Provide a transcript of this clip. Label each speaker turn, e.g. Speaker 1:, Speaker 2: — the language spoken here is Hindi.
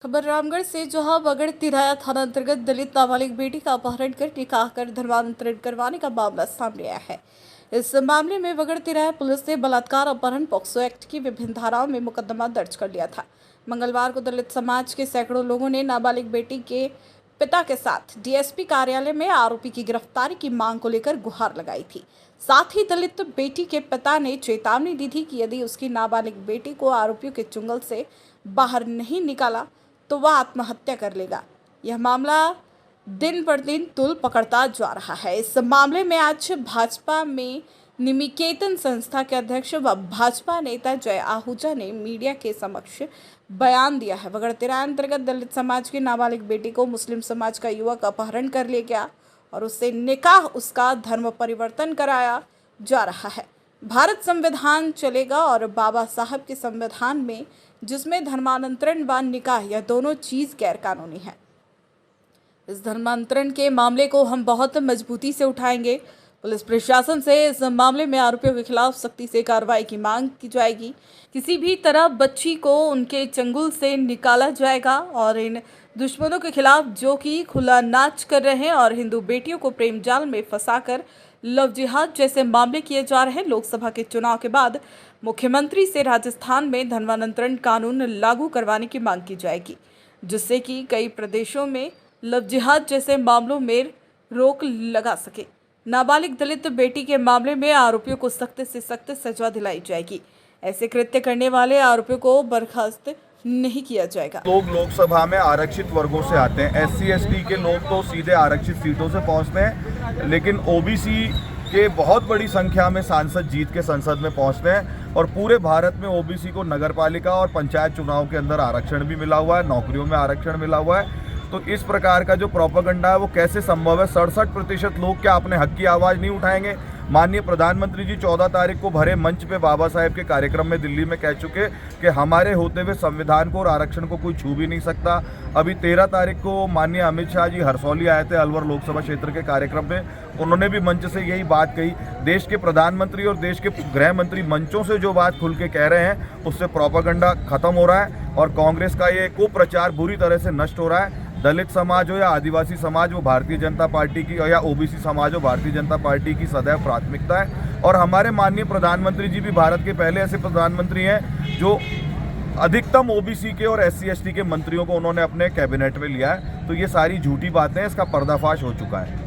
Speaker 1: खबर रामगढ़ से, जहां बगड़ तिराया थाना अंतर्गत दलित नाबालिग बेटी का अपहरण कर निकाह कर धर्मांतरण करवाने का मामला सामने आया है। इस मामले में बगड़ तिराया पुलिस ने बलात्कार अपहरण पॉक्सो एक्ट की विभिन्न धाराओं में मुकदमा दर्ज कर लिया था। मंगलवार को दलित समाज के सैकड़ों लोगों ने नाबालिग बेटी के पिता के साथ डीएसपी कार्यालय में आरोपी की गिरफ्तारी की मांग को लेकर गुहार लगाई थी। साथ ही दलित बेटी के पिता ने चेतावनी दी थी कि यदि उसकी नाबालिग बेटी को आरोपियों के चुंगल से बाहर नहीं निकाला तो वह आत्महत्या कर लेगा। यह मामला दिन पर दिन तूल पकड़ता जा रहा है। इस मामले में आज भाजपा में निमिकेतन संस्था के अध्यक्ष व भाजपा नेता जय आहूजा ने मीडिया के समक्ष बयान दिया है। बगड़ तिराया अंतर्गत दलित समाज की नाबालिग बेटी को मुस्लिम समाज का युवक अपहरण कर ले गया और उससे निकाह उसका धर्म परिवर्तन कराया जा रहा है। भारत संविधान चलेगा और बाबा साहब के संविधान में, जिसमें धर्मांतरण व निकाह यह दोनों चीज गैर कानूनी है। इस धर्मांतरण के मामले को हम बहुत मजबूती से उठाएंगे। पुलिस प्रशासन से इस मामले में आरोपियों के खिलाफ सख्ती से कार्रवाई की मांग की जाएगी। किसी भी तरह बच्ची को उनके चंगुल से निकाला जाएगा और इन दुश्मनों के खिलाफ, जो कि खुला नाच कर रहे हैं और हिंदू बेटियों को प्रेम जाल में फंसाकर लव जिहाद जैसे मामले किए जा रहे हैं। लोकसभा के चुनाव के बाद मुख्यमंत्री से राजस्थान में धर्मांतरण कानून लागू करवाने की मांग की जाएगी, जिससे कि कई प्रदेशों में लव जिहाद जैसे मामलों में रोक लगा सके। नाबालिग दलित बेटी के मामले में आरोपियों को सख्त से सख्त सजा दिलाई जाएगी। ऐसे कृत्य करने वाले आरोपियों को बर्खास्त नहीं किया जाएगा।
Speaker 2: लोग लोकसभा में आरक्षित वर्गों से आते हैं। एससी एसटी के लोग तो सीधे आरक्षित सीटों से पहुंचते हैं, लेकिन ओबीसी के बहुत बड़ी संख्या में सांसद जीत के संसद में पहुंचते हैं और पूरे भारत में ओबीसी को नगरपालिका और पंचायत चुनाव के अंदर आरक्षण भी मिला हुआ है, नौकरियों में आरक्षण मिला हुआ है। तो इस प्रकार का जो प्रोपेगेंडा है वो कैसे संभव है? 67% लोग क्या अपने हक की आवाज़ नहीं उठाएंगे? माननीय प्रधानमंत्री जी 14 तारीख को भरे मंच पे बाबा साहेब के कार्यक्रम में दिल्ली में कह चुके कि हमारे होते हुए संविधान को और आरक्षण को कोई छू भी नहीं सकता। अभी 13 तारीख को माननीय अमित शाह जी हरसौली आए थे अलवर लोकसभा क्षेत्र के कार्यक्रम में, उन्होंने भी मंच से यही बात कही। देश के प्रधानमंत्री और देश के गृह मंत्री मंचों से जो बात खुल के कह रहे हैं उससे प्रोपेगेंडा खत्म हो रहा है और कांग्रेस का ये कुप्रचार बुरी तरह से नष्ट हो रहा है। दलित समाज हो या आदिवासी समाज वो भारतीय जनता पार्टी की, या ओबीसी समाज हो भारतीय जनता पार्टी की सदैव प्राथमिकता है। और हमारे माननीय प्रधानमंत्री जी भी भारत के पहले ऐसे प्रधानमंत्री हैं जो अधिकतम ओबीसी के और एससी एसटी के मंत्रियों को उन्होंने अपने कैबिनेट में लिया है। तो ये सारी झूठी बातें हैं, इसका पर्दाफाश हो चुका है।